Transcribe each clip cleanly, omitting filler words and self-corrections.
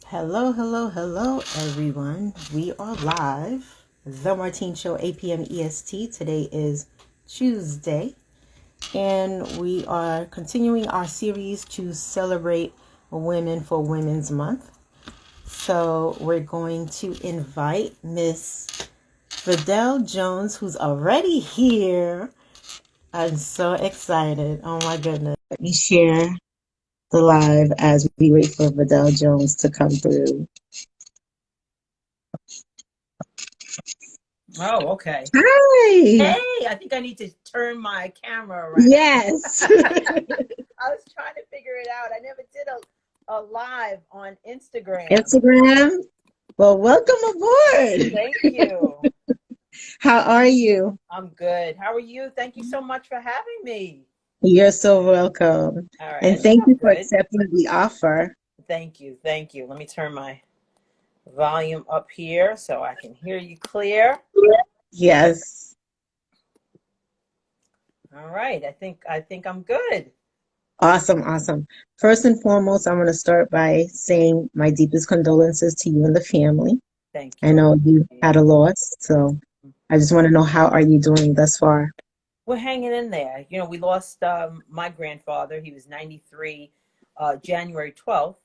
Hello, hello, hello, everyone. We are live. The Martine Show, 8 p.m. EST. Today is Tuesday, and we are continuing our series to celebrate Women for Women's Month. So we're going to invite Miss Verdel Jones, who's already here. I'm so excited. Oh my goodness. Let me share the live as we wait for Verdel Jones to come through. Oh, okay. Hi. Hey, I think I need to turn my camera around. Yes. I was trying to figure it out. I never did a live on Instagram. Instagram. Well, welcome aboard. Thank you. How are you? I'm good. How are you? Thank you so much for having me. You're so welcome. All right, I And thank you sound for good. accepting the offer. Thank you. Thank you. Let me turn my volume up here so I can hear you clear. Yes. All right. I think I'm good. Awesome. Awesome. First and foremost, I'm going to start by saying my deepest condolences to you and the family. Thank I you. know you had a loss, so I just want to know, how are you doing thus far? We're hanging in there. You know, we lost my grandfather. He was 93, January 12th.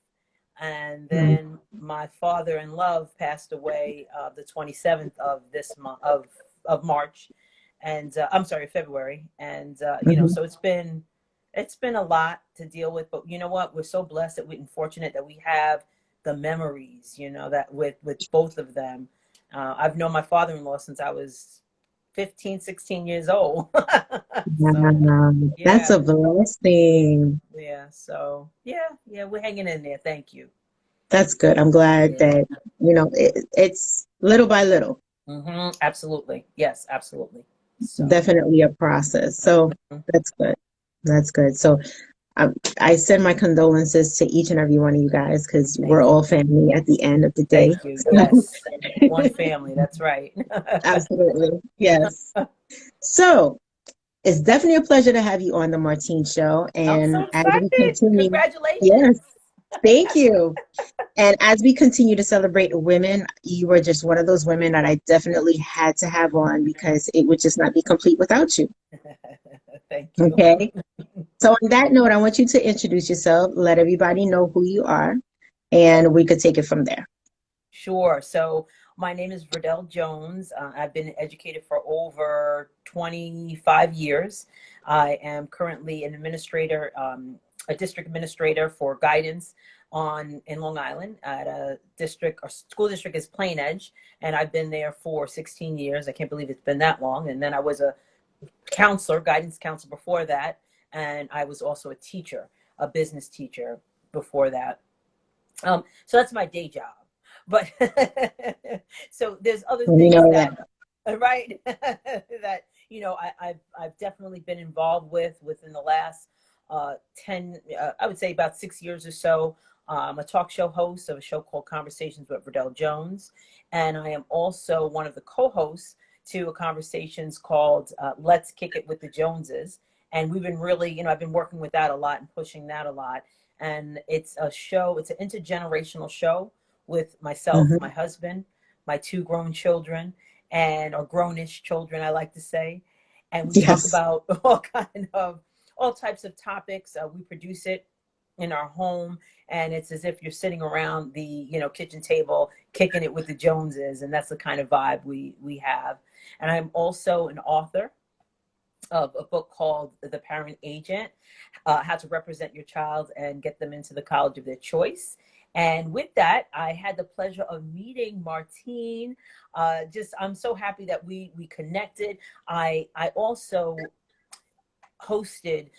And Mm. then my father in love passed away the 27th of this month of March. And I'm sorry, February. And, Mhm. so it's been a lot to deal with. But you know what? We're so blessed and fortunate that we have the memories, that with both of them. I've known my father-in-law since I was 15, 16 years old. So, Wow. That's yeah, a blessing. yeah. So, yeah, we're hanging in there. Thank you. That's good. I'm glad Yeah. that, it's little by little, Absolutely. Yes, absolutely. So, definitely a process. So mhm. that's good. That's good. So I send my condolences to each and every one of you guys because we're Thank you. all family at the end of the day. Thank you. Yes. One family. That's right. Absolutely. Yes. So it's definitely a pleasure to have you on the Martine Show. I'm so And as we excited. continue, yes, Congratulations. thank you. And as we continue to celebrate women, you were just one of those women that I definitely had to have on because it would just not be complete without you. Thank you. Okay. So on that note, I want you to introduce yourself, let everybody know who you are, and we could take it from there. Sure. So my name is Verdel Jones. I've been educated for over 25 years. I am currently an administrator, a district administrator for guidance in Long Island at a district or school district is Plain Edge, and I've been there for 16 years. I can't believe it's been that long. And then I was a counselor, guidance counselor before that, and I was also a teacher, a business teacher before that. So that's my day job. But so there's other We things know that, that. right, that I've definitely been involved with within the last 10, I would say about 6 years or so. I'm a talk show host of a show called Conversations with Verdel Jones, and I am also one of the co-hosts to a conversations called Let's Kick It with the Joneses. And we've been really, I've been working with that a lot and pushing that a lot. And it's a show, it's an intergenerational show with myself, my Mhm. husband, my two grown children, and or grownish children, I like to say. And we talk Yes. about all types of topics. We produce it in our home, and it's as if you're sitting around the kitchen table kicking it with the Joneses, and that's the kind of vibe we have. And I'm also an author of a book called The Parent Agent, How to Represent Your Child and Get Them into the College of Their Choice. And with that, I had the pleasure of meeting Martine. I'm so happy that we connected. I also hosted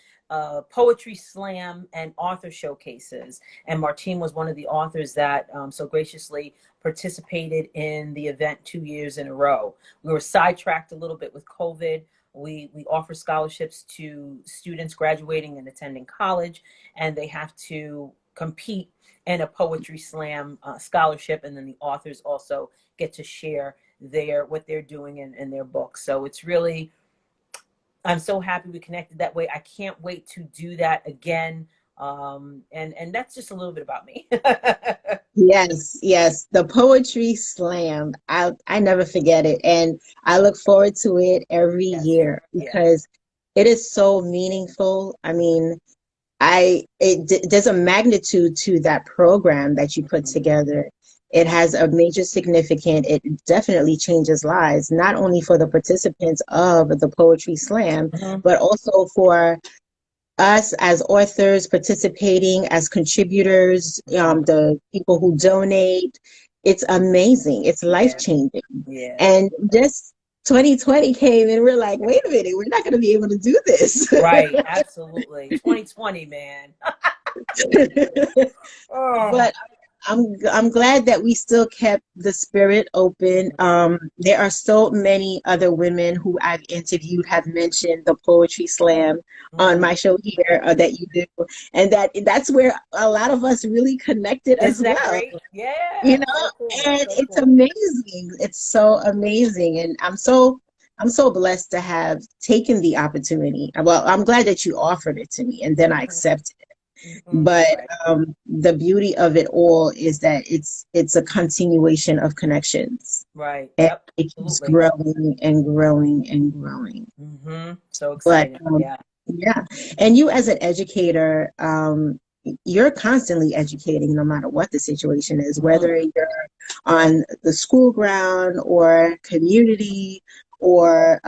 poetry slam and author showcases, and Martine was one of the authors that so graciously participated in the event 2 years in a row. We were sidetracked a little bit with COVID. We offer scholarships to students graduating and attending college, and they have to compete in a poetry slam scholarship, and then the authors also get to share what they're doing in their books. So it's really, I'm so happy we connected that way. I can't wait to do that again. And that's just a little bit about me. Yes, yes. The poetry slam. I never forget it. And I look forward to it every Yes. year Yeah. because it is so meaningful. I mean, there's a magnitude to that program that you put Mhm. together. It has a major significance. It definitely changes lives, not only for the participants of the poetry slam, Mhm. but also for us as authors participating as contributors, Mhm. the people who donate. It's amazing. It's life Yeah. changing. Yeah. And just 2020 came and we're like, wait a minute, we're not going to be able to do this. Right. Absolutely. 2020, man. Oh. But I'm glad that we still kept the spirit open. There are so many other women who I've interviewed have mentioned the poetry slam on Mm. my show here that you do, and that's where a lot of us really connected as Isn't that well. great? You Yeah. So know, cool. and So it's cool. amazing. It's so amazing, and I'm so blessed to have taken the opportunity. Well, I'm glad that you offered it to me, and then I Mhm. accepted. Mhm. But Right. the beauty of it all is that it's a continuation of connections, Right. and Yep. it keeps Absolutely. growing and growing and growing. So But exciting. Yeah. yeah, and you as an educator, you're constantly educating no matter what the situation is, Mhm. whether you're on the school ground or community or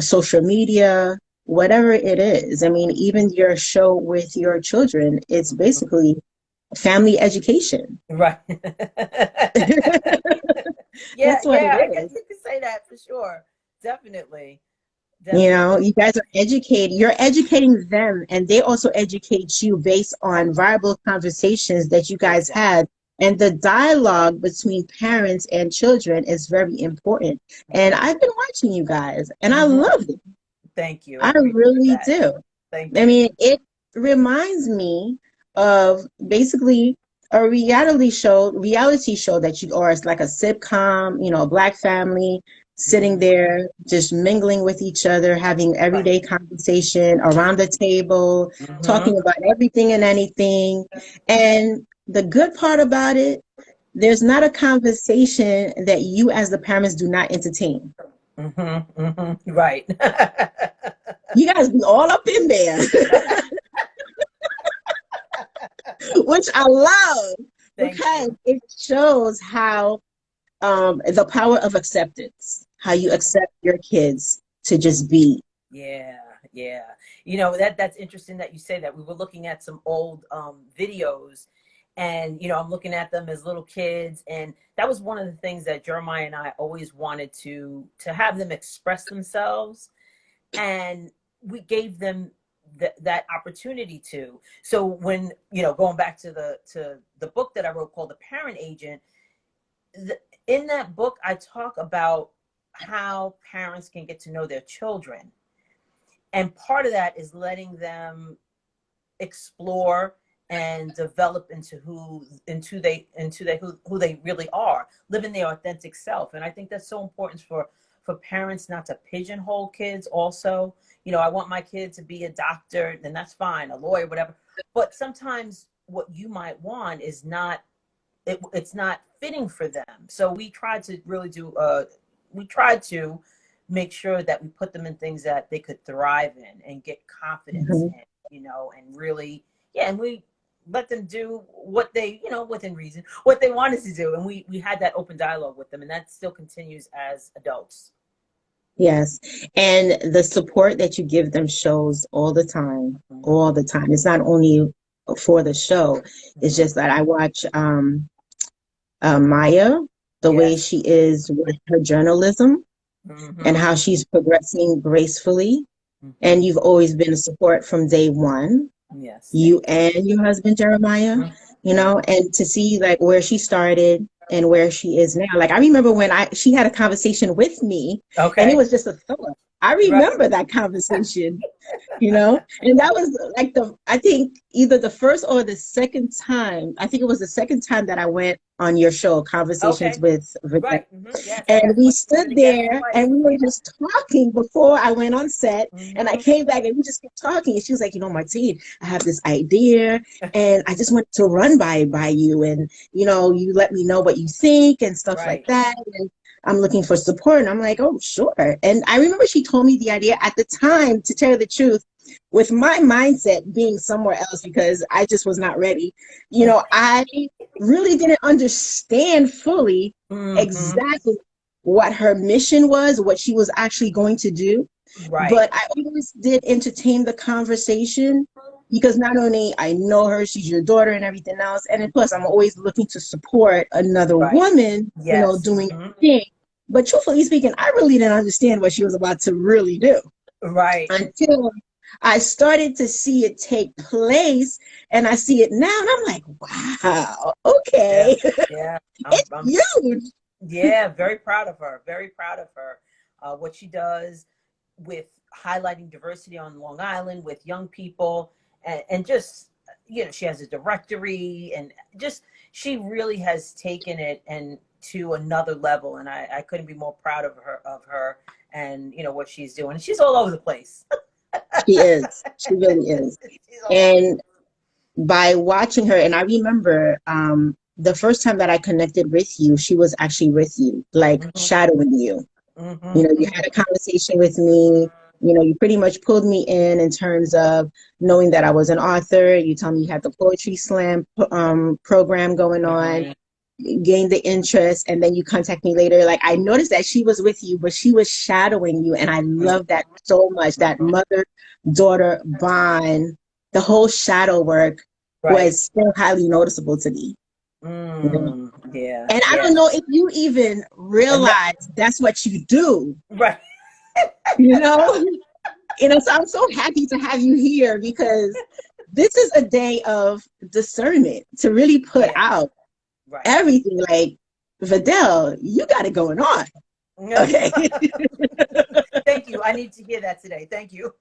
social media, whatever it is. I mean, even your show with your children, it's Mhm. basically family education. Right. Yeah. That's what it Yeah. I guess is. you could say that for sure. Definitely. You know, Definitely. you guys are educating, you're educating them, and they also educate you based on viable conversations that you guys Exactly. had. And the dialogue between parents and children is very important. And I've been watching you guys, and I Hmm. love it. Thank you. I I appreciate really that. do. Thank I you. mean, it reminds me of basically a reality show that you or it's like a sitcom, you know, a black family sitting Hmm. there just mingling with each other, having Right. everyday conversation around the table, Hmm. talking about everything and anything. And the good part about it, there's not a conversation that you as the parents do not entertain. Hmm. Hmm. Right. You guys be all up in there. Which I love Thank because you. it shows how the power of acceptance, how you Mhm. accept your kids to just be. Yeah, yeah. You know, that's interesting that you say that. We were looking at some old videos and I'm looking at them as little kids, and that was one of the things that Jeremiah and I always wanted to have them express themselves, and we gave them that opportunity to. So when, going back to the book that I wrote called The Parent Agent, in that book I talk about how parents can get to know their children, and part of that is letting them explore and develop into who they really are, living their authentic self. And I think that's so important for parents not to pigeonhole kids also. I want my kid to be a doctor, then that's fine, a lawyer, whatever. But sometimes what you might want is not, it's not fitting for them. So we tried to really we tried to make sure that we put them in things that they could thrive in and get confidence Mhm. in, and really, yeah, and we let them do what they, within reason, what they wanted to do. And we had that open dialogue with them, and that still continues as adults. Yes. And the support that you give them shows all the time, Mhm. all the time. It's not only for the show, it's Mhm. just that I watch Maya, the way Yes. she is with her journalism and Hmm. how she's progressing gracefully. And Hmm. you've always been a support from day one, Yes, you thank and your husband Jeremiah, you. you Hmm. know, and to see like where she started and where she is now. Like I remember when I she had a conversation with me and it Okay. was just a thought. I Right. remember that conversation, you know, and that was like I think either the first or the second time, I think it was the second time that I went on your show, Conversations Okay. with Verdel. Right. Yes. And Yes. we When you were stood the guest there twice. and we were Yeah. just talking before I went on set. And I Hmm. came back and we just kept talking. And she was like, you know, Martine, I have this idea and I just want to run by you. And, you know, you let me know what you think and stuff like Right. that. And I'm looking for support. And I'm like, oh, sure. And I remember she told me the idea at the time, to tell you the truth, with my mindset being somewhere else because I just was not ready. You know, I really didn't understand fully Hmm. exactly what her mission was, what she was actually going to do. Right. But I always did entertain the conversation because not only I know her, she's your daughter and everything else. And of course, I'm always looking to support another Right. woman, you know, Yes. doing Hmm. her thing. But truthfully speaking, I really didn't understand what she was about to really do Right. until I started to see it take place and I see it now. And I'm like, wow, Yeah. okay, Yeah. it's I'm huge. Yeah, very proud of her. Very proud of her. What she does with highlighting diversity on Long Island with young people, and just, she has a directory, and just, she really has taken it and to another level. And I couldn't be more proud of her, and what she's doing. She's all over the place. She is. She really is. She's all over. And by watching her, and I remember the first time that I connected with you, she was actually with you, like Hmm. shadowing you. You Hmm. know, you had a conversation with me. You know, you pretty much pulled me in terms of knowing that I was an author. You told me you had the poetry slam program going on, Hmm. gained the interest, and then you contact me later. Like I noticed that she was with you, but she was shadowing you, and I love that so much. That mother-daughter bond, the whole shadow work Right. was so highly noticeable to me. You know? Yeah. And I Yeah. don't know if you even And that, realize that's what you do. right. You know, so I'm so happy to have you here because this is a day of discernment to really put Yeah. out Right. everything. Like, Verdel, you got it going on. Okay. Thank you. I need to hear that today. Thank you.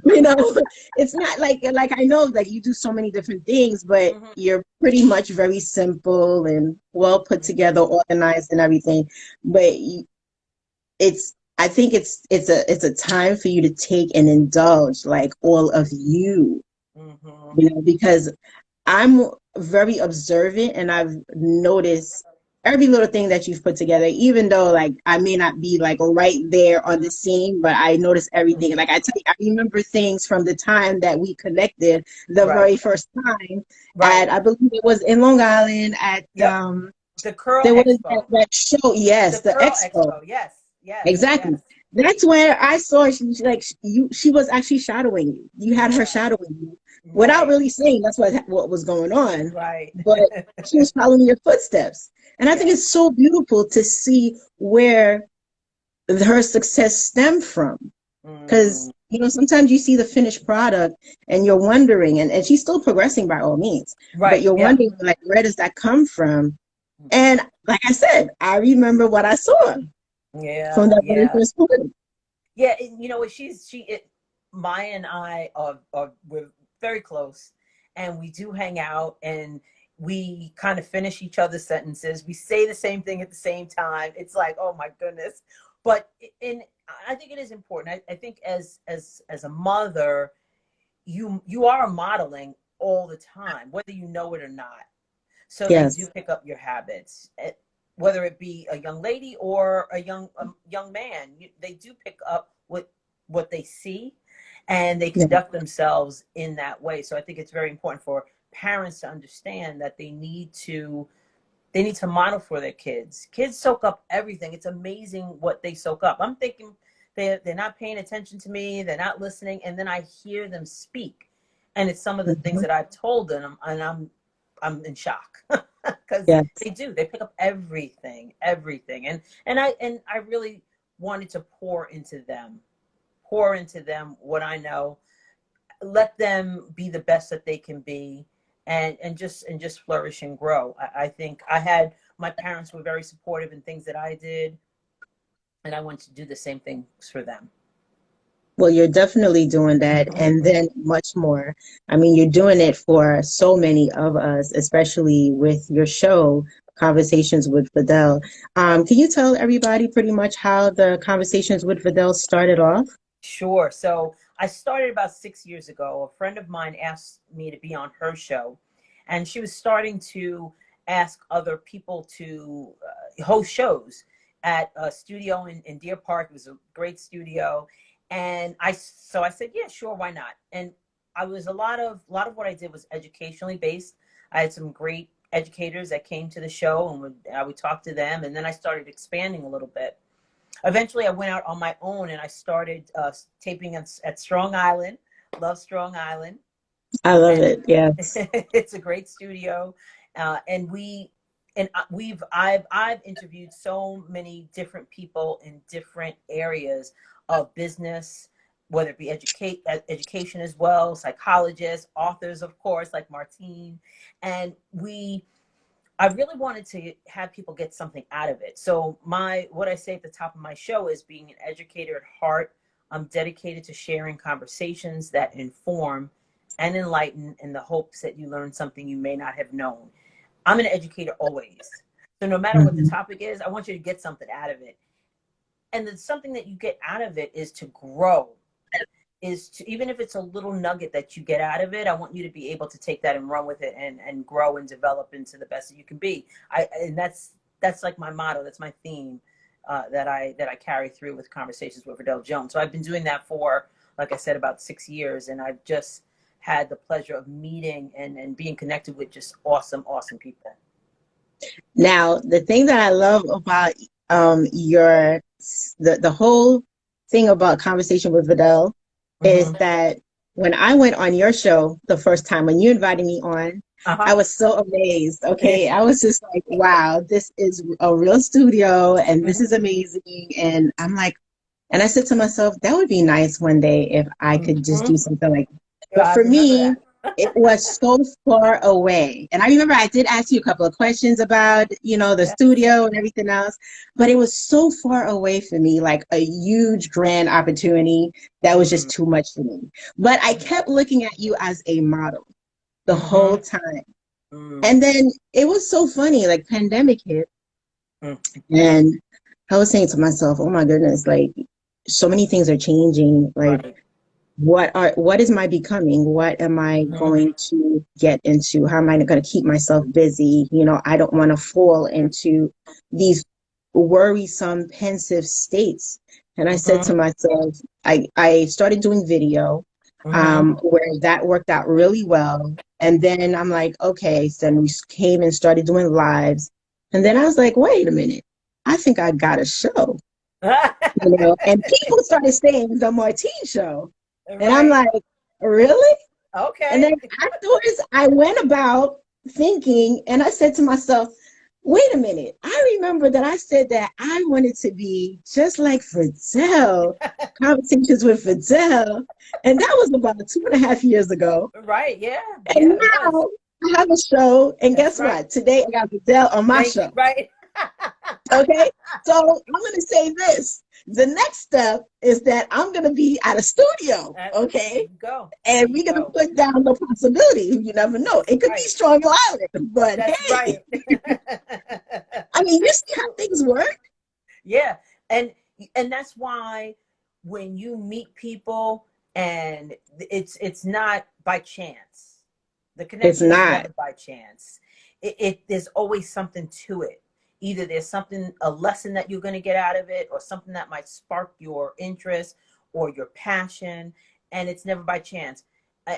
You know, it's not like I know like you do so many different things, but Hmm. you're pretty much very simple and well put together, organized and everything. But it's I think it's a time for you to take and indulge like all of you, Hmm. you know, because I'm very observant and I've noticed every little thing that you've put together, even though like I may not be like right there on the scene, but I notice everything. Like I tell you, I remember things from the time that we connected the Right. very first time at Right. I believe it was in Long Island at Yep. The Curl there was Expo. that show, yes, The the Curl expo. Expo. Yes. Yes. Exactly. Yes. That's where I saw she like she was actually shadowing you. You had her Yeah. shadowing you without Right. really saying that's what was going on, Right. but she was following your footsteps. And I think Yeah. it's so beautiful to see where her success stemmed from. Because Mm. sometimes you see the finished product and you're wondering, and she's still progressing by all means, but Right. you're Yeah. wondering like where does that come from? Hmm. And like I said, I remember what I saw Yeah. from that very Yeah. first point. Yeah. Maya and I we're very close, and we do hang out, and we kind of finish each other's sentences. We say the same thing at the same time. It's like, oh my goodness. But in I think it is important. I think as a mother, you are modeling all the time, whether you know it or not. So they do Yes. pick up your habits, whether it be a young lady or a young man. They do pick up what they see, and they Yeah. conduct themselves in that way. So I think it's very important for parents to understand that they need to model for their kids. Kids soak up everything. It's amazing what they soak up. I'm thinking they're not paying attention to me. They're not listening, and then I hear them speak, and it's some of the things Mhm. that I've told them, and I'm in shock because Yes. they pick up everything, and I really wanted to pour into them what I know, let them be the best that they can be, and just flourish and grow. I think my parents were very supportive in things that I did, and I want to do the same things for them. Well, you're definitely doing that, and then much more. I mean, you're doing it for so many of us, especially with your show, Conversations with Verdel. Can you tell everybody pretty much how the Conversations with Verdel started off? Sure. So I started about 6 years ago. A friend of mine asked me to be on her show, and she was starting to ask other people to host shows at a studio in Deer Park. It was a great studio, and I said, yeah, sure, why not? And I was a lot of what I did was educationally based. I had some great educators that came to the show, and I would talk to them, and then I started expanding a little bit. Eventually I went out on my own and I started taping at Strong Island. Love Strong Island. I love And it. Yes. it's a great studio. And I've interviewed so many different people in different areas of business, whether it be education as well, psychologists, authors, of course, like Martine. And I really wanted to have people get something out of it. So what I say at the top of my show is, being an educator at heart, I'm dedicated to sharing conversations that inform and enlighten in the hopes that you learn something you may not have known. I'm an educator always. So no matter what the Mhm. topic is, I want you to get something out of it. And then something that you get out of it is to grow, is to, even if it's a little nugget that you get out of it, I want you to be able to take that and run with it and grow and develop into the best that you can be. And that's like my motto. That's my theme, that I carry through with Conversations with Verdel Jones. So I've been doing that for, like I said, about 6 years, and I've just had the pleasure of meeting and being connected with just awesome people. Now, the thing that I love about your the whole thing about Conversation with Vidal is Mm-hmm. that when I went on your show the first time, when you invited me on, I Uh-huh. was so amazed. Okay. I was just like, wow, this is a real studio and this is amazing. And I'm like, and I said to myself, that would be nice one day if I could just Mm-hmm. do something like that. Yeah, But I for remember me, that. it was so far away. And I remember I did ask you a couple of questions about, the Yeah. studio and everything else, but it was so far away for me, like a huge grand opportunity that was just Mm-hmm. too much for me. But I kept looking at you as a model the whole Mm-hmm. time. Mm-hmm. And then it was so funny, like pandemic hit, Mm-hmm. and I was saying to myself, oh my goodness, like so many things are changing. Like Right. what is my becoming? What am I Mm-hmm. going to get into? How am I going to keep myself busy? I don't want to fall into these worrisome, pensive states. And I said to Mm-hmm. myself, I started doing video, Mm-hmm. where that worked out really well. And then I'm like, okay, so then we came and started doing lives. And then I was like, wait a minute, I think I got a show, and people started saying the Martine Show. And I'm Right. like, really? And Okay. then afterwards, I went about thinking, and I said to myself, wait a minute. I remember that I said that I wanted to be just like Verdel, Conversations with Verdel. And that was about 2.5 years ago. Right. Yeah. And Yeah, it was. now I have a show. And That's guess right. what? Today I got Verdel on my Thank you. show. Right. Okay. So I'm going to say this. The next step is that I'm going to be at a studio. There Okay. you go. There And you we're going to go. put down the possibility. You never know. That's It could be right. Strong Island, but That's hey, right. I mean, you see how things work? Yeah. And and that's why when you meet people, and it's not by chance. The It's connection is not. never by chance. There's always something to it. Either there's something, a lesson that you're going to get out of it, or something that might spark your interest or your passion, and it's never by chance.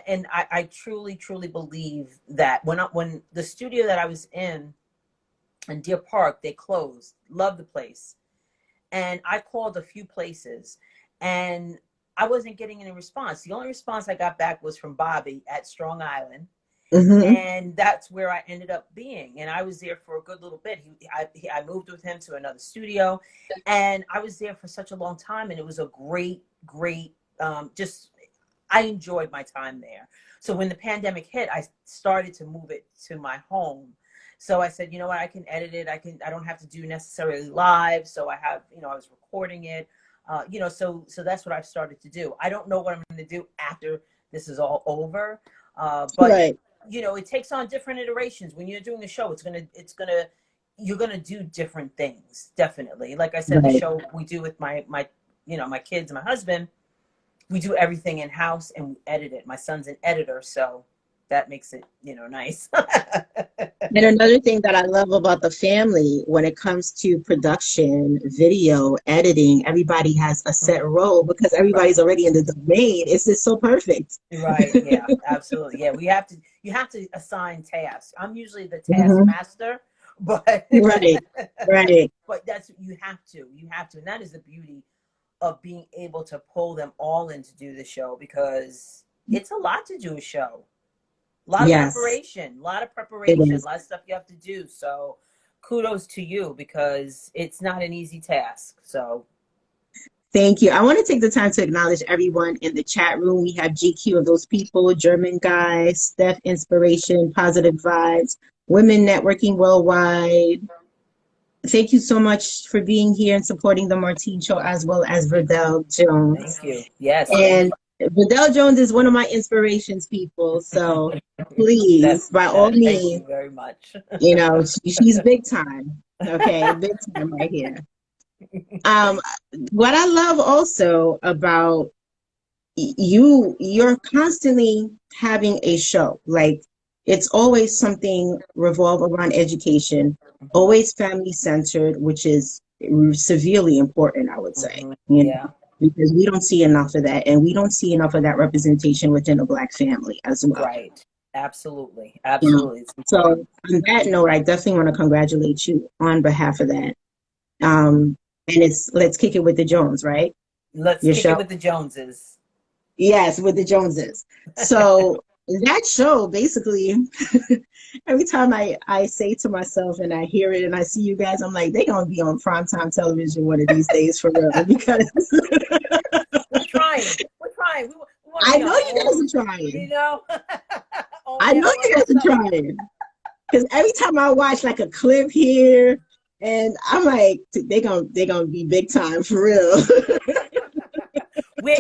And I truly believe that when the studio that I was in Deer Park, they closed. Love the place. And I called a few places, and I wasn't getting any response. The only response I got back was from Bobby at Strong Island, Hmm. and that's where I ended up being. And I was there for a good little bit. I moved with him to another studio, and I was there for such a long time. And it was a great, just, I enjoyed my time there. So when the pandemic hit, I started to move it to my home. So I said, you know what, I can edit it. I don't have to do necessarily live. So I have, I was recording it. You know, so that's what I've started to do. I don't know what I'm going to do after this is all over, but Right. you know, it takes on different iterations. When you're doing a show, you're gonna do different things. Definitely, like I said, the Right. show we do with my you know, my kids and my husband, we do everything in house and we edit it. My son's an editor, so that makes it, you know, nice. And another thing that I love about the family when it comes to production, video, editing, everybody has a set role because Right. everybody's already in the domain. It's just so perfect. Right. Yeah, absolutely. Yeah, you have to assign tasks. I'm usually the task Mhm. master, but Right. Right. but that's you have to, and that is the beauty of being able to pull them all in to do the show, because it's a lot to do a show. Yes, it A is. lot of stuff you have to do. So kudos to you, because it's not an easy task. So Thank you. I want to take the time to acknowledge everyone in the chat room. We have GQ of those people, German guy, Steph Inspiration, Positive Vibes, Women Networking Worldwide. Thank you so much for being here and supporting the Martine Show, as well as Verdel Jones. thank you. Yes, thank And Verdel Jones is one of my inspirations, people. So you. please, by all Thank means, you very much. you know, she's big time. Okay, big time right here. Um, what I love also about you're constantly having a show. Like it's always something revolve around education, Mhm, always family centered, which is severely important, I would say. mhm. You know, Yeah, because we don't see enough of that, and we don't see enough of that representation within a Black family as well. right. Absolutely. You know, Absolutely. It's so important. on that note, I definitely want to congratulate you on behalf of that. And it's Let's Kick It with the Jones, right? Let's Your kick it show. with the Joneses. Yes, with the Joneses. So that show basically, every time I say to myself and I hear it and I see you guys, I'm like, they're gonna be on primetime television one of these days for real. Because We're trying. We're trying. We want to I be know on you guys OWN, are you trying. know, OWN I know you network or guys are something. trying. Because every time I watch like a clip here, and I'm like, they're gonna be big time for real.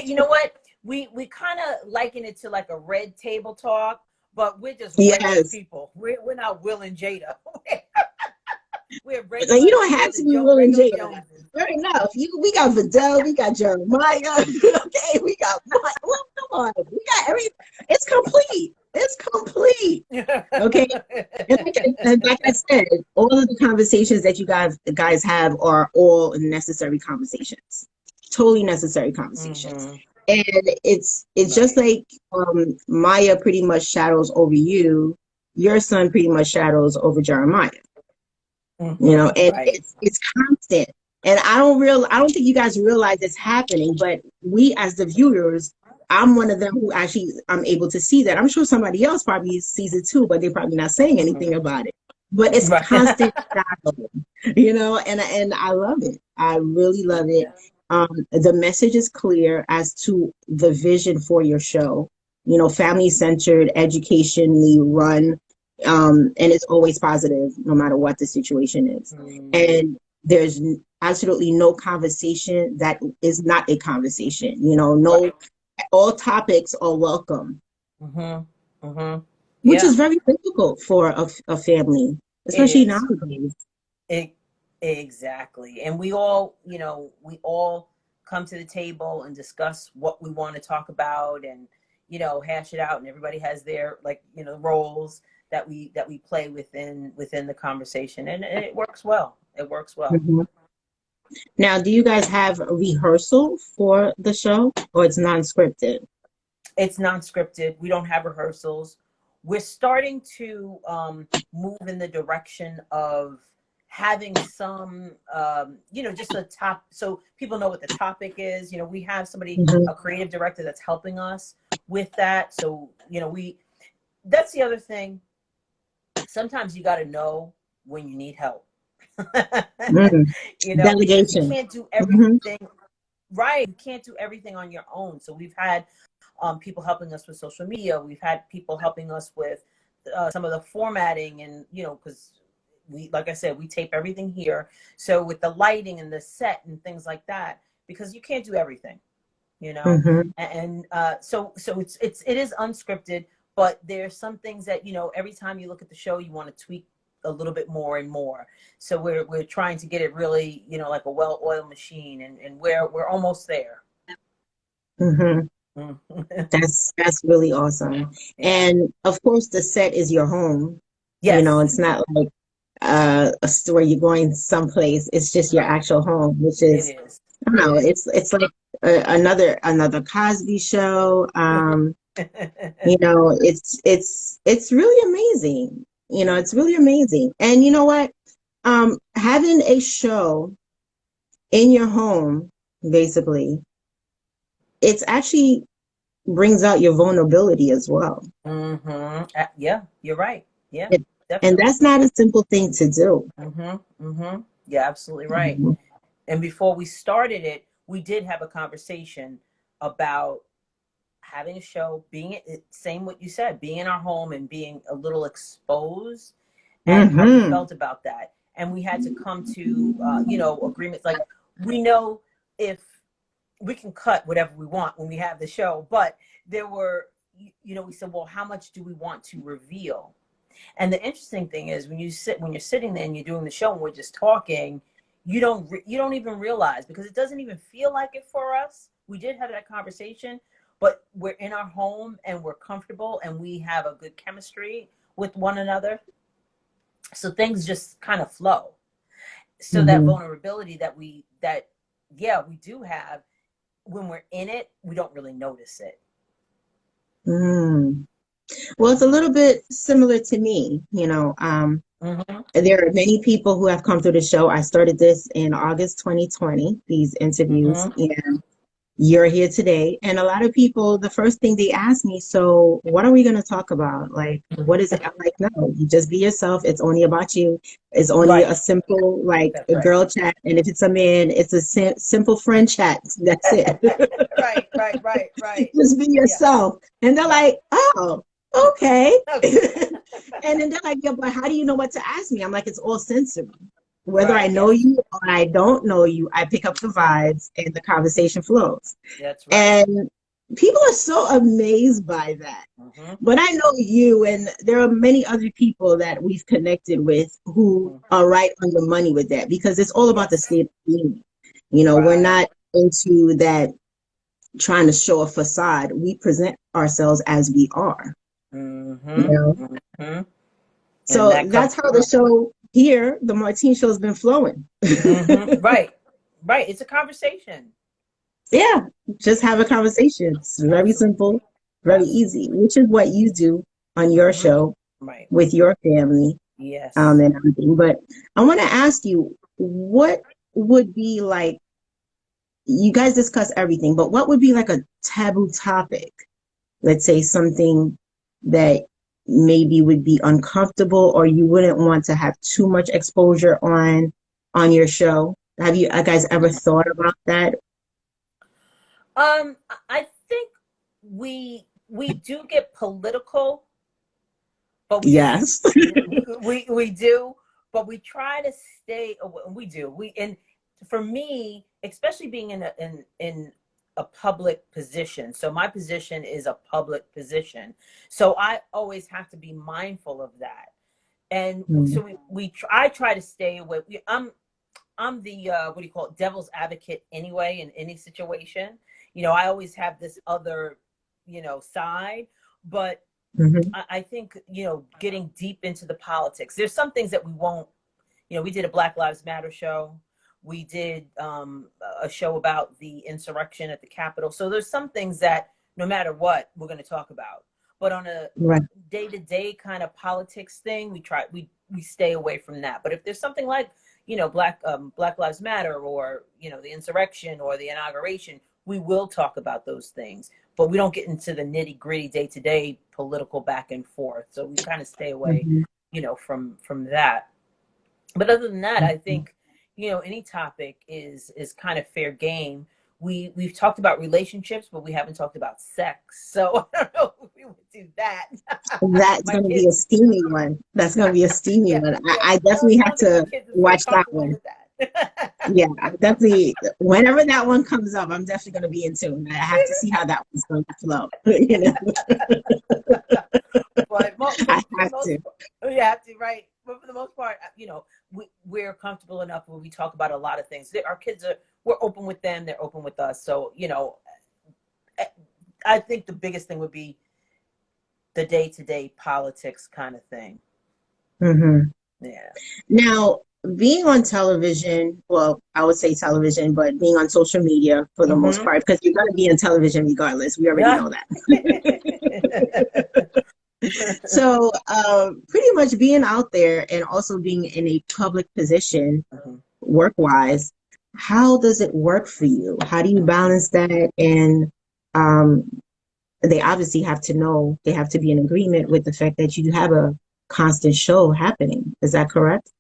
You know what? We kind of liken it to like a red table talk, but we're just regular Yes. people. We're not Will and Jada. We're So you regular. don't We're have the to be Will and regular Jada. Joneses. Fair enough. We got Vidal, we got Jeremiah. Okay, we got Mike. Well, come on. We got every. It's complete. It's complete. Okay. And like I said, all of the conversations that you guys have are all necessary conversations. Totally necessary conversations. Hmm. And it's just Right. like Maya pretty much shadows over you, your son pretty much shadows over Jeremiah. You know, Hmm. and Right. it's constant. And I don't think you guys realize it's happening, but we as the viewers, I'm one of them who actually I'm able to see that. I'm sure somebody else probably sees it too, but they're probably not saying Hmm. anything about it. But it's Right. constant shadow, you know, and I love it. I really love it. Yeah. The message is clear as to the vision for your show. You know, family centered, educationally run, and it's always positive no matter what the situation is. Mm. And there's absolutely no conversation that is not a conversation. You know, Right. no, all topics are welcome, Hmm. Hmm. which Yeah. is very difficult for a family, It especially is. nowadays. It, exactly. And we all, you know, we all come to the table and discuss what we want to talk about, and, you know, hash it out, and everybody has their, like, you know, roles that we play within the conversation, and it works well. It works well. Mhm. Now, do you guys have a rehearsal for the show, or it's non-scripted? It's non-scripted. We don't have rehearsals. We're starting to move in the direction of having some, you know, just a top, so people know what the topic is. You know, we have somebody, Mhm. a creative director, that's helping us with that. So, you know, that's the other thing. Sometimes you got to know when you need help. Mm. You know, because you Delegation. can't do Hmm. everything. Right. You can't do everything on your own. So we've had people helping us with social media. We've had people helping us with some of the formatting, and, you know, because like I said, we tape everything here. So with the lighting and the set and things like that, because you can't do everything, you know. Mm-hmm. And so it is unscripted, but there's some things that, you know, every time you look at the show, you want to tweak a little bit more and more. So we're trying to get it really, you know, like a well-oiled machine, and we're almost there. Mm-hmm. That's really awesome. Yeah. And of course, the set is your home. You know, Yes. it's not like a store you're going someplace. It's just your Right. actual home, which It is, is. I don't It know, is. it's like another Cosby show. You know, it's really amazing. You know, it's really amazing. And you know what? Having a show in your home, basically, it's actually brings out your vulnerability as well. Mm-hmm. Yeah, you're right. Yeah, It, and definitely. that's not a simple thing to do. Mm-hmm. Mm-hmm. Yeah, absolutely right. Mhm. And before we started it, we did have a conversation about having a show, being same what you said, being in our home and being a little exposed, and how we Mhm. felt about that. And we had to come to, you know, agreements. Like, we know if we can cut whatever we want when we have the show, but there were, you know, we said, well, how much do we want to reveal? And the interesting thing is, when you're sitting there and you're doing the show and we're just talking, you don't even realize, because it doesn't even feel like it for us. We did have that conversation, but we're in our home and we're comfortable and we have a good chemistry with one another. So things just kind of flow. So that Mhm. vulnerability that yeah, we do have, when we're in it, we don't really notice it. Mm. Well, it's a little bit similar to me. You know, Mm-hmm. there are many people who have come through the show. I started this in August 2020, these interviews, Mm-hmm. and you're here today. And a lot of people, the first thing they ask me, so what are we going to talk about? Like, what is it? I'm like, no, you just be yourself. It's only about you. It's only Right. a simple, like That's a right. girl chat. And if it's a man, it's a simple friend chat. That's it. Right, right, right, right. Just be Yeah, yourself. And they're right. like, oh, okay. Okay. And then they're like, yeah, but how do you know what to ask me? I'm like, it's all sensory. Whether I Right. know Yes. you or I don't know you, I pick up the vibes and the conversation flows. That's right. And people are so amazed by that. Mm-hmm. But I know you, and there are many other people that we've connected with who Mm-hmm. are right on the money with that, because it's all about the Yes. state of being. You know, we're Right. not into that trying to show a facade. We present ourselves as we are, you Mm-hmm. know. Mm-hmm. And So that comes that's how the through. show here, the Martine Show, has been flowing. Mm-hmm. Right. Right. It's a conversation. Yeah, just have a conversation. It's very Absolutely. simple, very easy, Absolutely. which is what you do on your Mm-hmm. show Right. with your family, Yes. and everything. But I want to ask you, what would be like, you guys discuss everything, but what would be like a taboo topic? Let's say something that maybe would be uncomfortable or you wouldn't want to have too much exposure on your show. Have you guys ever thought about that? I think we do get political, but Yes. we do, but we try to stay. We do. And for me, especially being in a public position. So my position is a public position. So I always have to be mindful of that. And Mm, so I try to stay away. I'm the what do you call it, devil's advocate anyway in any situation. You know, I always have this other, you know, side, but mhm. I think, you know, getting deep into the politics, there's some things that we won't, you know, we did a Black Lives Matter show. We did a show about the insurrection at the Capitol. So there's some things that no matter what, we're going to talk about. But on a Right. day-to-day kind of politics thing, we stay away from that. But if there's something like, you know, Black Lives Matter, or, you know, the insurrection or the inauguration, we will talk about those things. But we don't get into the nitty-gritty day-to-day political back and forth. So we kind of stay away, Mhm. you know, from that. But other than that, I Mhm. think, you know, any topic is kind of fair game. We've talked about relationships, but we haven't talked about sex. So I don't know if we would do that. That's My going to be a kids, steamy one. That's going to be a steamy yeah, one. yeah. I I definitely don't have think my to kids would feel watch that comfortable one. with that. Yeah, I definitely. Whenever that one comes up, I'm definitely going to be in tune. I have to see how that one's going to flow. You know, But I for the have most to. part, you have to, right? But for the most part, we're comfortable enough where we talk about a lot of things. Our kids we're open with them, they're open with us. So, I think the biggest thing would be the day-to-day politics kind of thing. Hmm. Yeah. Now, being on television, well, I would say television, but being on social media for the most Mm-hmm. part, because you're going to be on television regardless. We already Yeah. know that. So, pretty much being out there and also being in a public position, Mm-hmm. work-wise, how does it work for you? How do you balance that? And um, they obviously have to know, they have to be in agreement with the fact that you have a constant show happening. Is that correct?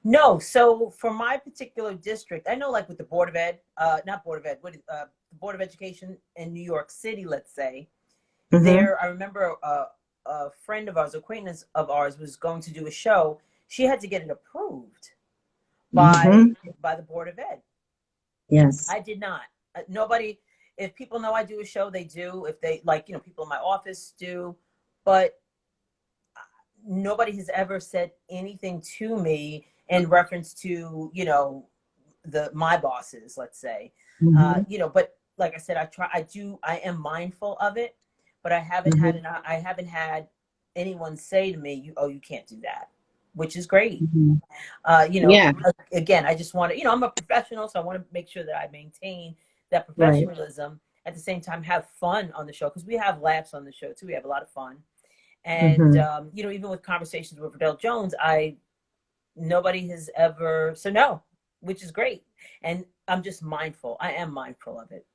No, so for my particular district, I know like with the Board of Ed, not Board of Ed, the Board of Education in New York City, let's say, Mm-hmm. I remember a friend of ours, acquaintance of ours, was going to do a show. She had to get it approved by Mm-hmm. by the Board of Ed. Yes. I did not. Nobody. If people know I do a show, they do. If they like, people in my office do, but nobody has ever said anything to me in reference to my bosses, let's say. Mm-hmm. But like I said, I am mindful of it, but Mm-hmm. I haven't had anyone say to me, you can't do that, which is great. Mm-hmm. Yeah, Again, I just want to, I'm a professional, so I want to make sure that I maintain that right. professionalism, at the same time have fun on the show, because we have laughs on the show too. We have a lot of fun. And Mm-hmm. even with conversations with Verdel Jones, nobody has ever, so no, which is great. And I'm just mindful. I am mindful of it.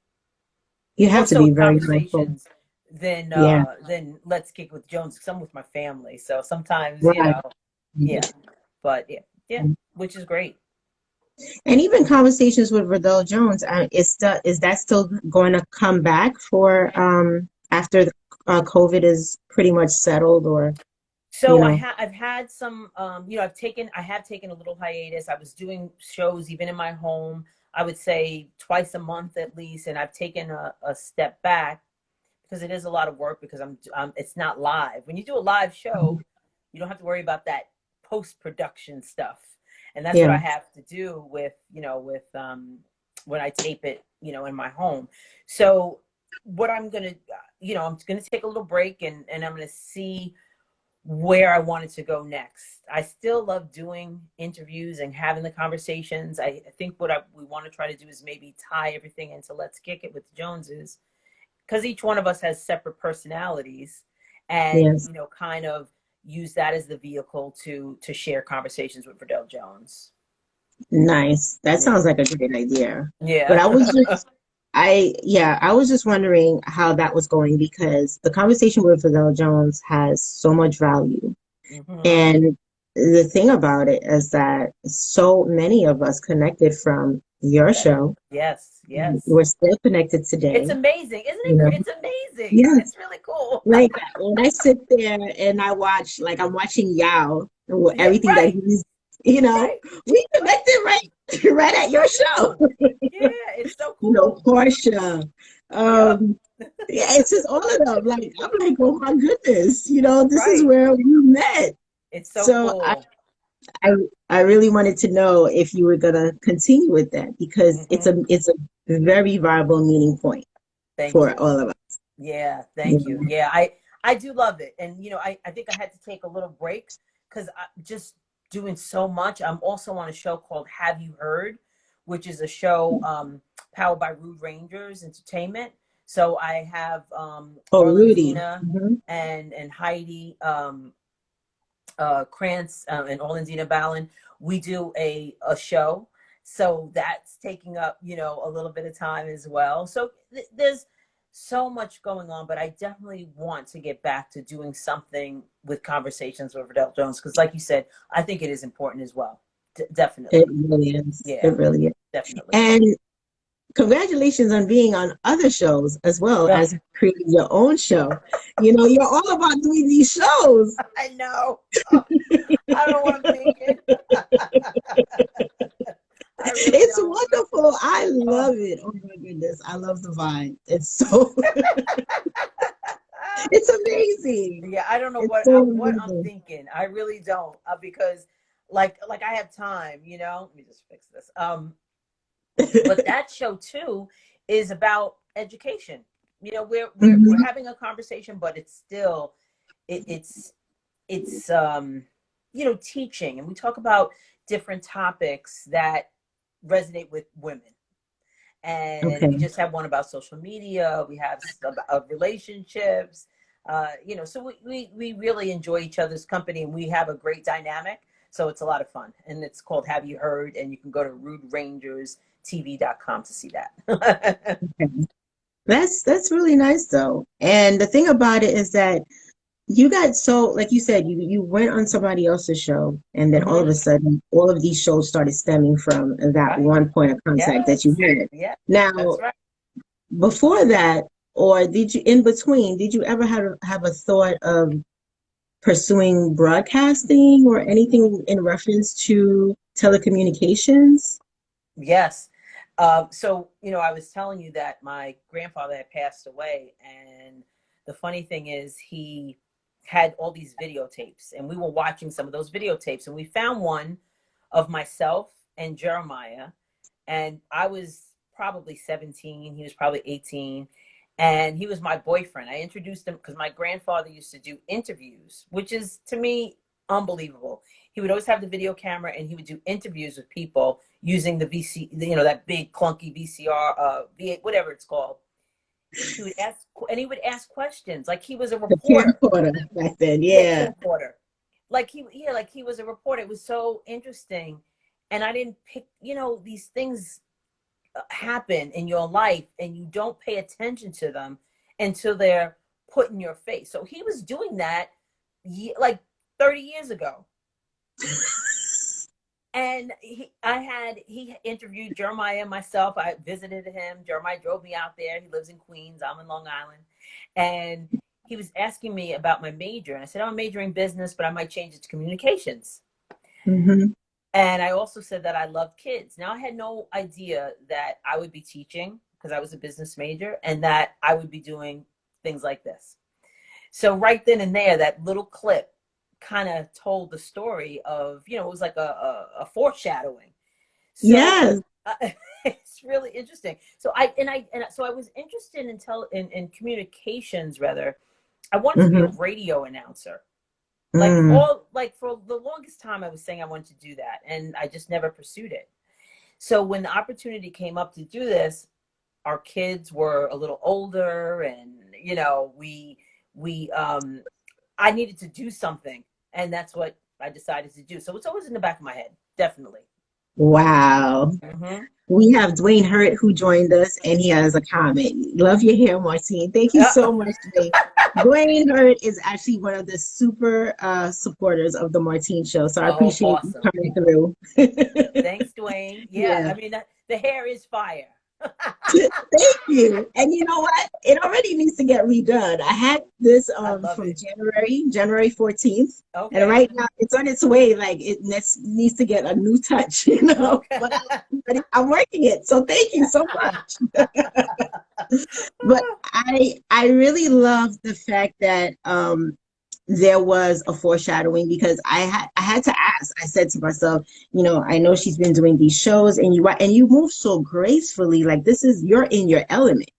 You More have to so be with very mindful. conversations than Yeah, Let's Kick with Jones, because I'm with my family. So sometimes, right. yeah. But yeah, Mhm. which is great. And even conversations with Verdel Jones, is that still going to come back for after COVID is pretty much settled, or you So know? I've had some, I have taken a little hiatus. I was doing shows even in my home, I would say twice a month at least. And I've taken a step back because it is a lot of work, because it's not live. When you do a live show, you don't have to worry about that post-production stuff. And that's what I Yeah. have to do with, when I tape it, in my home. So what I'm going to take a little break, and I'm going to see where I wanted to go next. I still love doing interviews and having the conversations. I think what we want to try to do is maybe tie everything into Let's Kick It with the Joneses, because each one of us has separate personalities, and Yes. kind of use that as the vehicle to share conversations with Verdel Jones. Nice. That Yeah. sounds like a great idea. But Yeah. I was just, yeah, I was just wondering how that was going because the conversation with Verdel Jones has so much value. Hmm. And the thing about it is that so many of us connected from your show, Yes, yes. we're still connected It's today, amazing, isn't you it? know? It's amazing. Yes. It's really cool. Like when I sit there and I watch, like I'm watching Yao and Yeah, everything that right, he's, right, we right. connected right at So your show. cool. Yeah, it's so You know, cool. Portia. Yep. Yeah, it's just all of them. Like I'm like, oh my goodness, this is Right. where we met. It's so So cool. I I really wanted to know if you were gonna continue with that because Hmm. it's a very viable meeting point Thank for you. all of us. Yeah, You thank you. know? Yeah, I do love it. And I think I had to take a little break because I'm just doing so much. I'm also on a show called Have You Heard, which is a show powered by Rude Rangers Entertainment. So I have Oh, Rudy. Orlandina Hmm. and Heidi Krantz and Orlandina Ballin. We do a show. So that's taking up, a little bit of time as well. So there's so much going on, but I definitely want to get back to doing something with conversations with Verdell Jones, because like you said, I think it is important as well. It Definitely. really is. Yeah, It really is. definitely. And congratulations on being on other shows as well Yeah, as creating your own show. You're all about doing these shows. I know. I don't know what I'm thinking. love it. Oh my goodness. I love the vine. It's so it's amazing. Yeah, I don't know It's so what I'm amazing. thinking. I really don't, because like I have time, you know. Let me just fix this. But that show too is about education. You know, we're Mhm. having a conversation, but it's still it's it's you know, teaching, and we talk about different topics that resonate with women. And we Okay. just have one about social media. We have about relationships. You know, so we really enjoy each other's company, and we have a great dynamic. So it's a lot of fun, and it's called Have You Heard? And you can go to ruderangerstv.com to see that. Okay. That's really nice though. And the thing about it is that you got so, like you said, you went on somebody else's show, and then all of Hmm. a sudden, all of these shows started stemming from that Right. one point of contact that you Yes. had. Yeah. That's Now, right. before that, or did you in between, did you ever have a thought of pursuing broadcasting or anything in reference to telecommunications? Yes. So, you know, I was telling you that my grandfather had passed away. And the funny thing is, he had all these videotapes, and we were watching some of those videotapes. And we found one of myself and Jeremiah. And I was probably 17, he was probably 18. And he was my boyfriend. I introduced him because my grandfather used to do interviews, which is to me unbelievable. He would always have the video camera, and he would do interviews with people using the VC, you know, that big clunky VCR, V8, whatever it's called. He would ask, and he would ask questions like he was a The reporter. camcorder back then, Yeah, yeah. camcorder. Like he was a reporter. It was so interesting. And I didn't pick, you know, these things happen in your life, and you don't pay attention to them until they're put in your face. So he was doing that like 30 years ago. And he interviewed Jeremiah and myself. I visited him. Jeremiah drove me out there. He lives in Queens. I'm in Long Island. And he was asking me about my major. And I said, I'm majoring business, but I might change it to communications. Hmm. And I also said that I love kids. Now, I had no idea that I would be teaching, because I was a business major, and that I would be doing things like this. So right then and there, that little clip kind of told the story of, you know, it was like a foreshadowing. So Yes. uh, it's really interesting. So I was interested in communications rather. I wanted to be a Hmm. radio announcer. Mm. Like for the longest time, I was saying I wanted to do that, and I just never pursued it. So when the opportunity came up to do this, our kids were a little older, and you know, we I needed to do something, and that's what I decided to do. So it's always in the back of my head, definitely. Wow. Hmm. We have Dwayne Hurt who joined us, and he has a comment. Love your hair, Martine. Thank you Yeah. so much, Dwayne. Dwayne Hurt is actually one of the super supporters of the Martine Show, so I Oh, appreciate you awesome. coming through. Thanks, Dwayne. Yeah, Yeah. I mean, the hair is fire. Thank you. And you know what? It already needs to get redone. I had this I love from it. January 14th. And Okay. right now it's on its way. Like it needs to get a new touch, you know. Okay. But I'm working it. So thank you so much. But I really love the fact that there was a foreshadowing because I had to ask. I said to myself, you know, I know she's been doing these shows and you move so gracefully. Like this is you're in your element.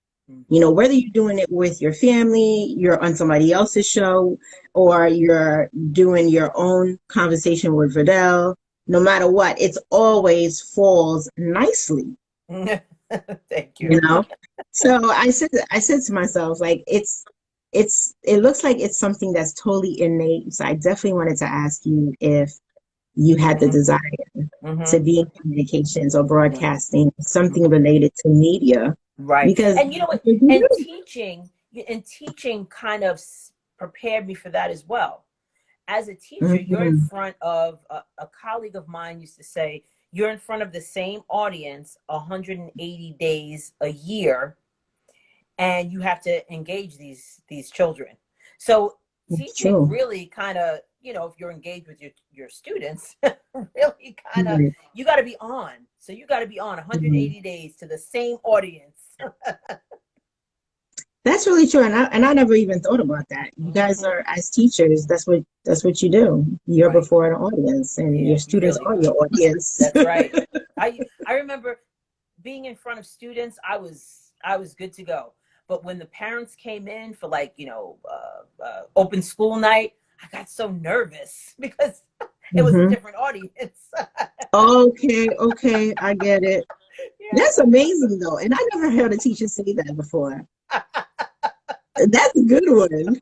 You know, Hmm. whether you're doing it with your family, you're on somebody else's show, or you're doing your own conversation with Verdel, no matter what, it's always falls nicely, Thank you you. know? So I said to myself, like it looks like it's something that's totally innate. So I definitely wanted to ask you if you had the Hmm. desire to Hmm. be in communications or Hmm. broadcasting, something related to media, Right. because And you know what? And teaching kind of prepared me for that as well. As a teacher, you're in Mhm. front of a colleague of mine used to say, you're in front of the same audience 180 days a year, and you have to engage these children. So It's teaching true. really kind of, if you're engaged with your students, really kind of, Right. you got to be on. So you got to be on Mhm. 180 days to the same audience. That's really true, and I never even thought about that. You guys Hmm. are, as teachers, that's what you do. You're Right. before an audience, and Yeah, your you students really, are your audience. that's right. I remember being in front of students, I was good to go. But when the parents came in for like open school night, I got so nervous because it was a Hmm. different audience. Okay, okay, I get it. That's Yeah. amazing though, and I never heard a teacher say that before. That's a good one.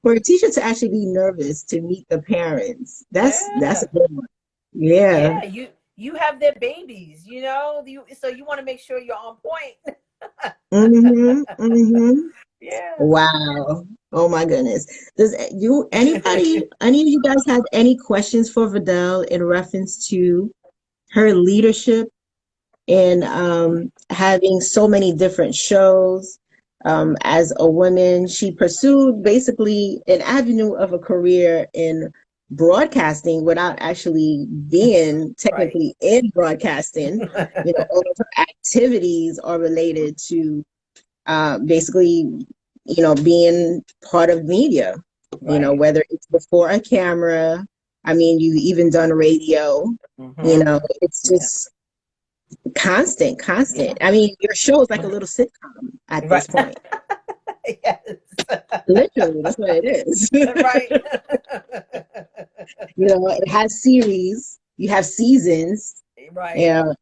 For a teacher to actually be nervous to meet the parents, that's a Yeah. good one. Yeah. Yeah, you have their babies, so you want to make sure you're on point. Mm-hmm. Mm-hmm. Yeah. Wow. Oh my goodness. Does any of you guys have any questions for Vidal in reference to her leadership in having so many different shows? As a woman, she pursued basically an avenue of a career in broadcasting without actually being Right. technically in broadcasting. All of her activities are related to basically, being part of media, Right. whether it's before a camera. I mean, you even done radio, Hmm. it's Yeah. just constant, Yeah. constant. I mean, your show is like a little sitcom at Right. this point. Yes. Literally, that's what it is. Right. It has series, you have seasons, Right. and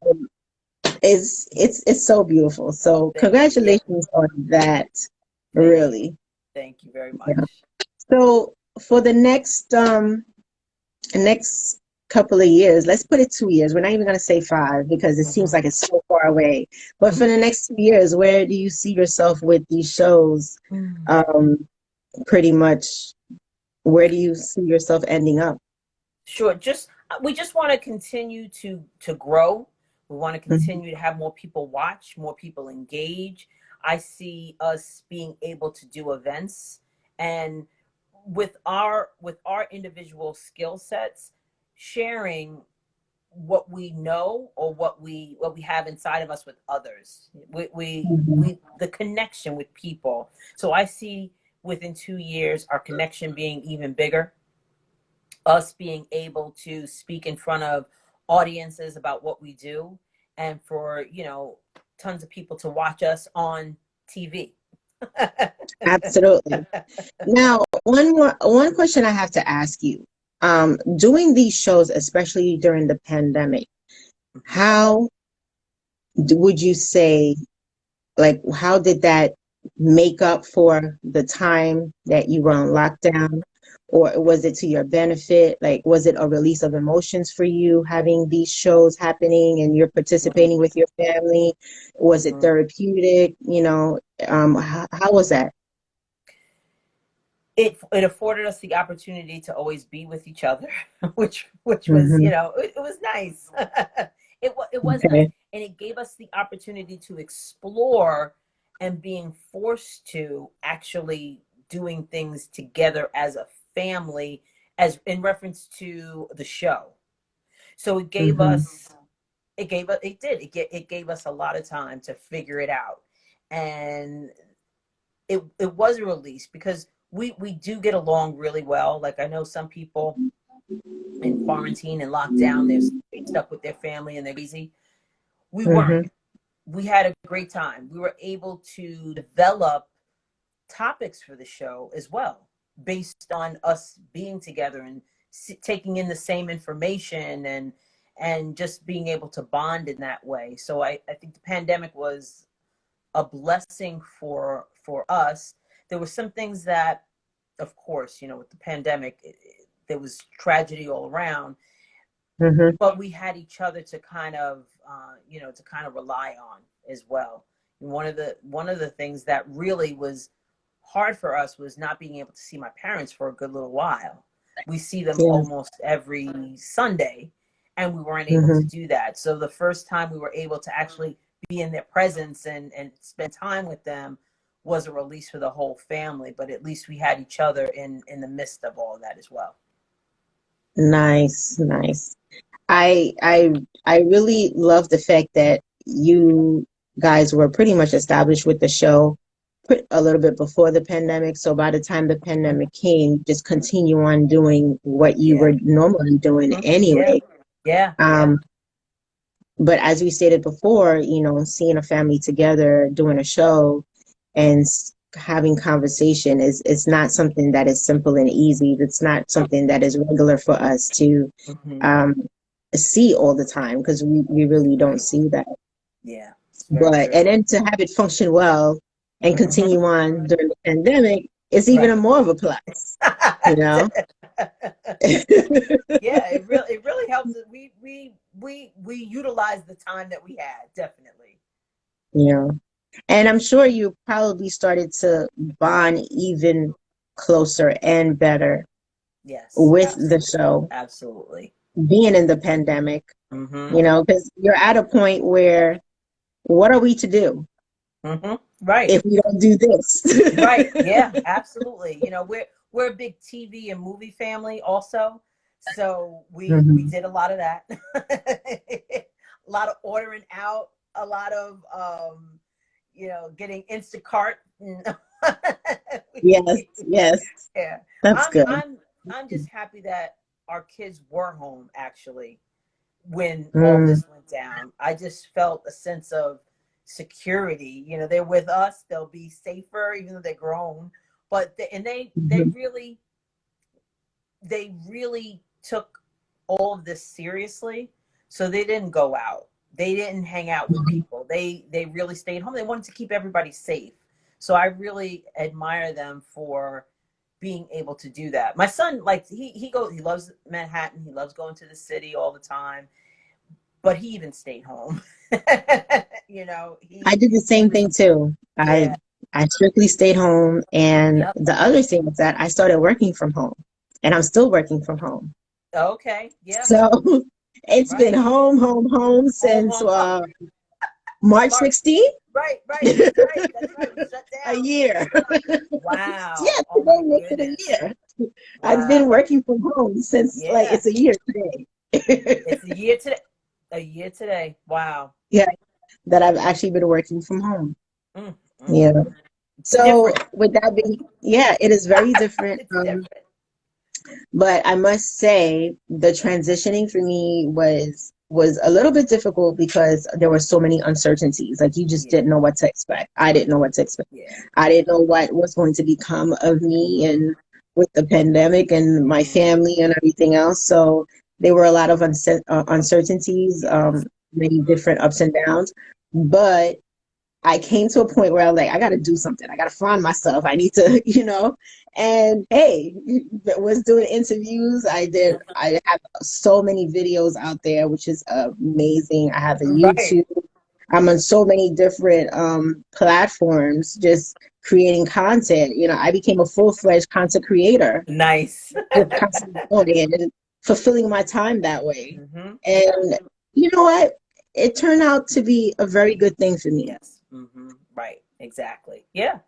it's so beautiful. Oh, So thank you. Yeah. congratulations on that, Thank you. really. Thank you very Yeah. much. So for the next couple of years, let's put it 2 years. We're not even going to say five because it seems Hmm. like it's so far away. But for Hmm. the next 2 years, where do you see yourself with these shows? Um, Pretty much, where do you see yourself ending up? Sure. We just want to continue to grow. We want to Mhm. continue to have more people watch, more people engage. I see us being able to do events, and with our individual skill sets, sharing what we know or what we have inside of us with others. Mhm. The connection with people. So I see within 2 years our connection being even bigger, us being able to speak in front of audiences about what we do, and for tons of people to watch us on TV. Absolutely. Now, one question I have to ask you. Doing these shows, especially during the pandemic, how would you say, like, how did that make up for the time that you were on lockdown? Or was it to your benefit? Like, was it a release of emotions for you having these shows happening and you're participating with your family? Was it Mhm. therapeutic? How was that? It afforded us the opportunity to always be with each other, which was, Hmm. it was nice. It was nice, Okay. and it gave us the opportunity to explore, and being forced to actually doing things together as a family, as in reference to the show. So Hmm. it gave us a lot of time to figure it out, and it was a release because we do get along really well. Like, I know some people in quarantine and lockdown, they're stuck with their family and they're busy. We weren't. Hmm. We had a great time. We were able to develop topics for the show as well, based on us being together and taking in the same information, and just being able to bond in that way. So I think the pandemic was a blessing for us. There were some things that, of course, with the pandemic, there was tragedy all around, Hmm. but we had each other to kind of rely on as well. And one of the things that really was hard for us was not being able to see my parents for a good little while. We see them Yeah. almost every Sunday, and we weren't able to Hmm. do that. So the first time we were able to actually be in their presence and spend time with them was a release for the whole family, but at least we had each other in the midst of all of that as well. Nice, nice. I really love the fact that you guys were pretty much established with the show a little bit before the pandemic. So by the time the pandemic came, just continue on doing what you Yeah. were normally doing Yeah. anyway. Yeah. Um, but as we stated before, you know, seeing a family together, doing a show and having conversation is not something that is simple and easy. It's not something that is regular for us to Mm-hmm. um, see all the time, because we really don't see that. Yeah. It's very But true. and then to have it function well and Mm-hmm. continue on during the pandemic is even a Right. more of a plus, you know? Yeah, it really helps. We utilize the time that we had, definitely. Yeah. And I'm sure you probably started to bond even closer and better Yes, with the absolutely. show Absolutely. being in the pandemic, Mm-hmm. you know, because you're at a point where what are we to do Mm-hmm. Right. if we don't do this? Right. Yeah, absolutely. You know, we're a big TV and movie family also. So we Mhm. did a lot of that. A lot of ordering out, a lot of getting Instacart. Yes, yes, Yeah. that's I'm good. I'm I'm just happy that our kids were home actually when all Mm, this went down. I just felt a sense of security. You know, they're with us, they'll be safer even though they're grown. But mhm, they really took all of this seriously. So they didn't go out. They didn't hang out with mhm. people. They really stayed home. They wanted to keep everybody safe. So I really admire them for being able to do that. My son, like he loves Manhattan. He loves going to the city all the time, but he even stayed home. You know, I did the he same was thing too. yeah. I strictly stayed home, and Yep. the other thing is that I started working from home, and I'm still working from home. Okay. Yeah. So it's been Right. home, home, home Home, since home, home. March March. 16th. Right. Right. That's right. That's right. We shut A down. year. Wow. Yeah, Oh today my makes it a goodness. year. I've been Wow. working from home since, like, Yeah. it's a year today. It's a year today. A year today. Wow. Yeah, that I've actually been working from home. Mm, mm, Yeah. mm. It's So different. with that being, yeah, it is very different. It's different. But I must say the transitioning for me was a little bit difficult because there were so many uncertainties. Like you just Yeah. didn't know what to expect. I didn't know what to expect. Yeah. I didn't know what was going to become of me and with the pandemic and my Mm, family and everything else. So there were a lot of uncertainties, yes. many different ups and downs. But I came to a point where I was like, I got to do something. I got to find myself. I need to, you know. And hey, was doing interviews. I have so many videos out there, which is amazing. I have a Right. YouTube. I'm on so many different platforms, just creating content. You know, I became a full-fledged content creator, Nice. just constantly doing it and fulfilling my time that way. Hmm. Yeah. And you know what? It turned out to be a very good thing for me. Yes. Hmm. Right. Exactly. Yeah.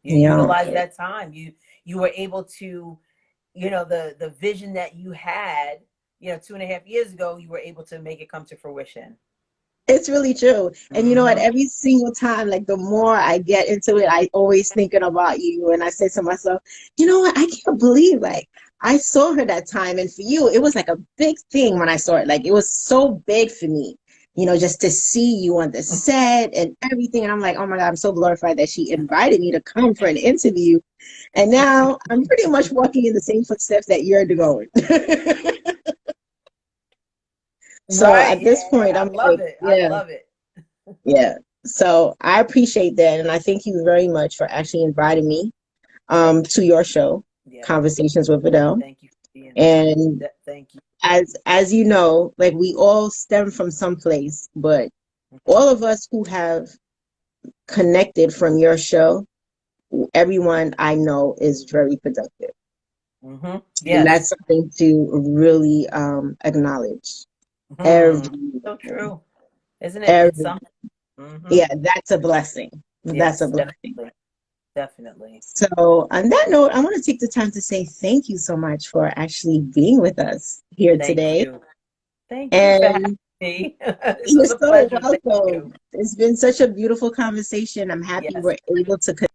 You You know, utilize that time. You were able to, the vision that you had, 2.5 years ago, you were able to make it come to fruition. it's really true. And you know what? Hmm. Every single time, like the more I get into it, I always thinking about you. And I say to myself, you know what? I can't believe like I saw her that time. And for you, it was like a big thing when I saw it. Like it was so big for me, you know, just to see you on the set and everything. And I'm like, oh my God, I'm so glorified that she invited me to come for an interview. And now I'm pretty much walking in the same footsteps that you're going. So Right. at this Yeah. point, I I'm love like, it. I yeah. love it. Yeah. So I appreciate that. And I thank you very much for actually inviting me to your show, Yeah. Conversations with Verdel. Thank you for being here. And Thank you. as you know, like we all stem from someplace, but Hmm. all of us who have connected from your show, everyone I know is very productive. Hmm. And Yes. that's something to really acknowledge. Hmm. Every, So true. Isn't it? It's every, something. Hmm. yeah, that's a blessing. That's a Yes, blessing. definitely. Definitely. So, on that note, I want to take the time to say thank you so much for actually being with us here Thank today. you. Thank you for having And me. This you're was a so pleasure. Thank welcome. you. It's been such a beautiful conversation. I'm happy Yes. we're able to connect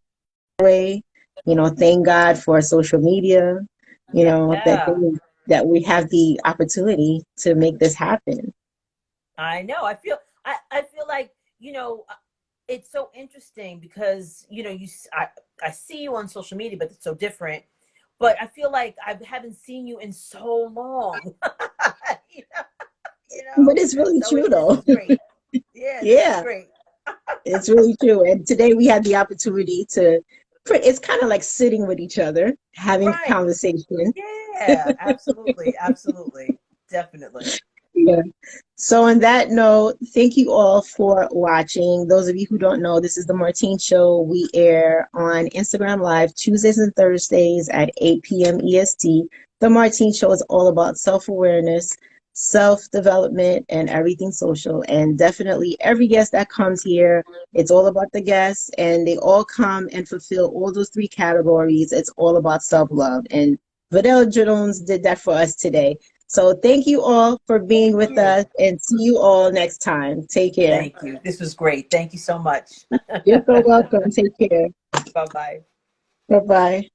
away. Thank God for social media, Yeah. that we have the opportunity to make this happen. I know. I feel like, it's so interesting because, I see you on social media, but it's so different. But I feel like I haven't seen you in so long. you know, But it's really So true, this though. is great. Yeah, this is Yeah, great. it's really true. And today we had the opportunity to, it's kind of like sitting with each other, having a Right. conversation. Yeah, absolutely. Absolutely. Definitely. Yeah. So, on that note, thank you all for watching. Those of you who don't know, this is the Martine Show. We air on Instagram Live Tuesdays and Thursdays at 8 p.m. EST. The Martine Show is all about self-awareness, self-development, and everything social. And definitely every guest that comes here, it's all about the guests, and they all come and fulfill all those three categories. It's all about self-love. And Verdel Jones did that for us today. So thank you all for being Thank with you. us, and see you all next time. Take care. Thank you. This was great. Thank you so much. You're so welcome. Take care. Bye bye. Bye-bye.